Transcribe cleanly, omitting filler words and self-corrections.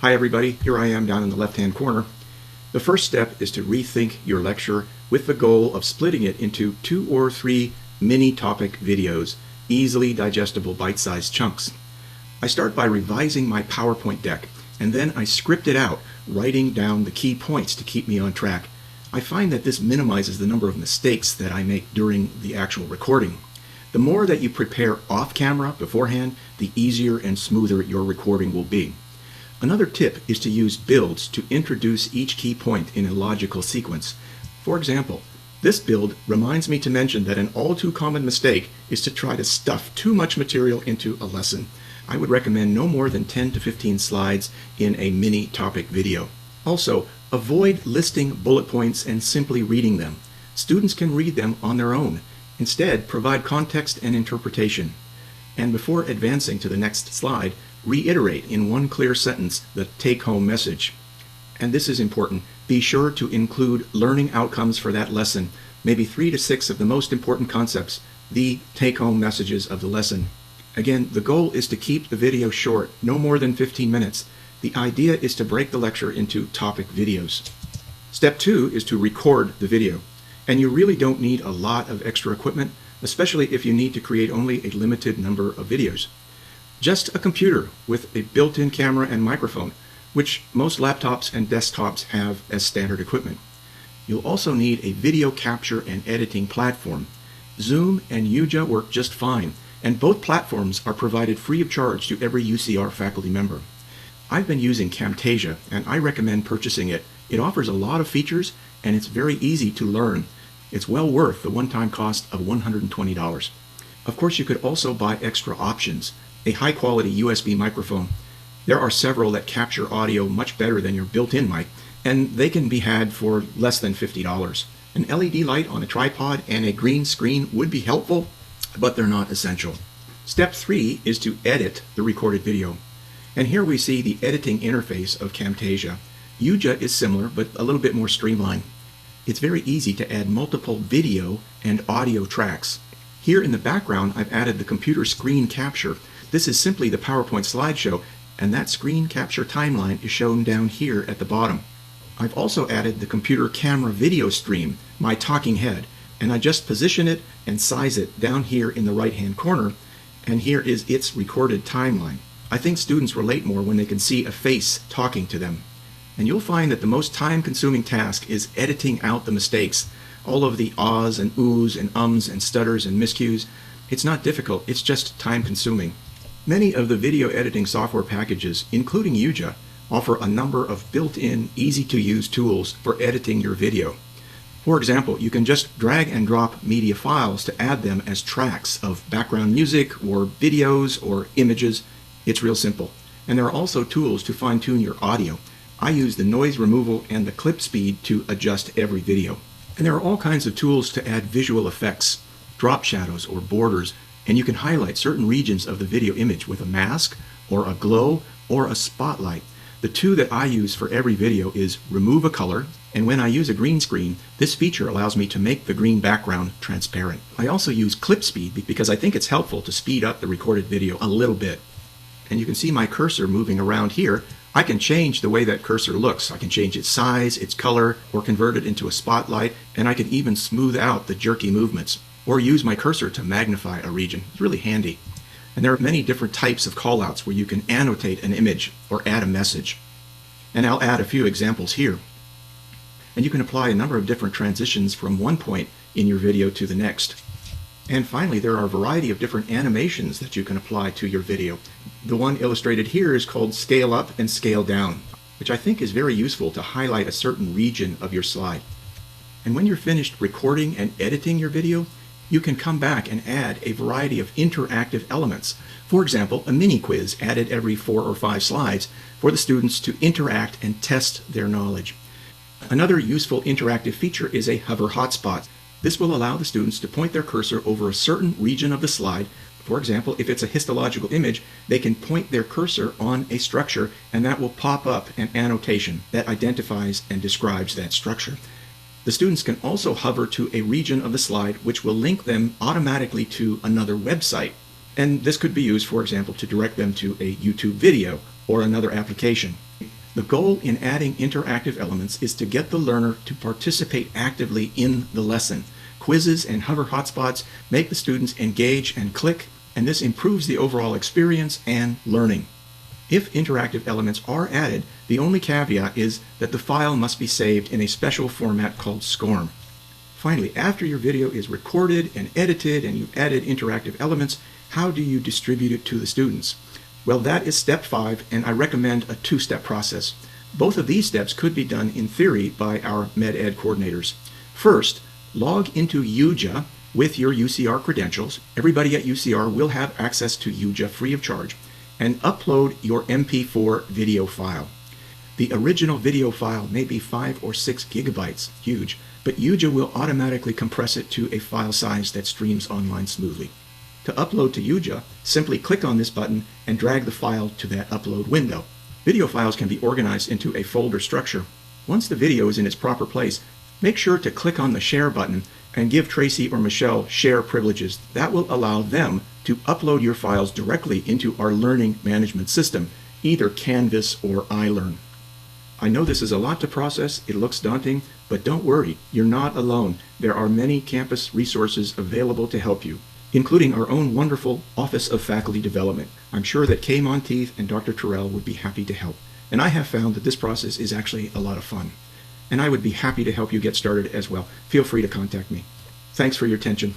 Hi everybody, here I am down in the left-hand corner. The first step is to rethink your lecture with the goal of splitting it into 2 or 3 mini-topic videos, easily digestible bite-sized chunks. I start by revising my PowerPoint deck, and then I script it out, writing down the key points to keep me on track. I find that this minimizes the number of mistakes that I make during the actual recording. The more that you prepare off-camera beforehand, the easier and smoother your recording will be. Another tip is to use builds to introduce each key point in a logical sequence. For example, this build reminds me to mention that an all too common mistake is to try to stuff too much material into a lesson. I would recommend no more than 10 to 15 slides in a mini topic video. Also, avoid listing bullet points and simply reading them. Students can read them on their own. Instead, provide context and interpretation. And before advancing to the next slide, reiterate in one clear sentence the take-home message. And this is important. Be sure to include learning outcomes for that lesson, maybe 3 to 6 of the most important concepts, the take-home messages of the lesson. Again, the goal is to keep the video short, no more than 15 minutes. The idea is to break the lecture into topic videos. Step 2 is to record the video. And you really don't need a lot of extra equipment, especially if you need to create only a limited number of videos. Just a computer with a built-in camera and microphone, which most laptops and desktops have as standard equipment. You'll also need a video capture and editing platform. Zoom and UJA work just fine, and both platforms are provided free of charge to every UCR faculty member. I've been using Camtasia, and I recommend purchasing it. It offers a lot of features, and it's very easy to learn. It's well worth the one-time cost of $120. Of course, you could also buy extra options. A high-quality USB microphone. There are several that capture audio much better than your built-in mic, and they can be had for less than $50. An LED light on a tripod and a green screen would be helpful, but they're not essential. Step 3 is to edit the recorded video. And here we see the editing interface of Camtasia. UJA is similar, but a little bit more streamlined. It's very easy to add multiple video and audio tracks. Here in the background, I've added the computer screen capture. This is simply the PowerPoint slideshow, and that screen capture timeline is shown down here at the bottom. I've also added the computer camera video stream, my talking head, and I just position it and size it down here in the right-hand corner, and here is its recorded timeline. I think students relate more when they can see a face talking to them. And you'll find that the most time-consuming task is editing out the mistakes, all of the ahs and oohs and ums and stutters and miscues. It's not difficult, it's just time-consuming. Many of the video editing software packages, including UJA, offer a number of built-in, easy-to-use tools for editing your video. For example, you can just drag and drop media files to add them as tracks of background music or videos or images. It's real simple. And there are also tools to fine-tune your audio. I use the noise removal and the clip speed to adjust every video. And there are all kinds of tools to add visual effects, drop shadows or borders, and you can highlight certain regions of the video image with a mask or a glow or a spotlight. The two that I use for every video is remove a color, and when I use a green screen, this feature allows me to make the green background transparent. I also use clip speed because I think it's helpful to speed up the recorded video a little bit. And you can see my cursor moving around here. I can change the way that cursor looks. I can change its size, its color, or convert it into a spotlight, and I can even smooth out the jerky movements, or use my cursor to magnify a region. It's really handy. And there are many different types of callouts where you can annotate an image or add a message. And I'll add a few examples here. And you can apply a number of different transitions from one point in your video to the next. And finally, there are a variety of different animations that you can apply to your video. The one illustrated here is called Scale Up and Scale Down, which I think is very useful to highlight a certain region of your slide. And when you're finished recording and editing your video, you can come back and add a variety of interactive elements. For example, a mini quiz added every 4 or 5 slides for the students to interact and test their knowledge. Another useful interactive feature is a hover hotspot. This will allow the students to point their cursor over a certain region of the slide. For example, if it's a histological image, they can point their cursor on a structure and that will pop up an annotation that identifies and describes that structure. The students can also hover to a region of the slide which will link them automatically to another website. And this could be used, for example, to direct them to a YouTube video or another application. The goal in adding interactive elements is to get the learner to participate actively in the lesson. Quizzes and hover hotspots make the students engage and click, and this improves the overall experience and learning. If interactive elements are added, the only caveat is that the file must be saved in a special format called SCORM. Finally, after your video is recorded and edited and you've added interactive elements, how do you distribute it to the students? Well, that is step 5, and I recommend a 2-step process. Both of these steps could be done in theory by our med-ed coordinators. First, log into UJA with your UCR credentials. Everybody at UCR will have access to UJA free of charge, and upload your MP4 video file. The original video file may be 5 or 6 gigabytes, huge, but UJA will automatically compress it to a file size that streams online smoothly. To upload to UJA, simply click on this button and drag the file to that upload window. Video files can be organized into a folder structure. Once the video is in its proper place, make sure to click on the Share button and give Tracy or Michelle share privileges. That will allow them to upload your files directly into our learning management system, either Canvas or iLearn. I know this is a lot to process, it looks daunting, but don't worry, you're not alone. There are many campus resources available to help you, including our own wonderful Office of Faculty Development. I'm sure that Kay Monteith and Dr. Terrell would be happy to help. And I have found that this process is actually a lot of fun. And I would be happy to help you get started as well. Feel free to contact me. Thanks for your attention.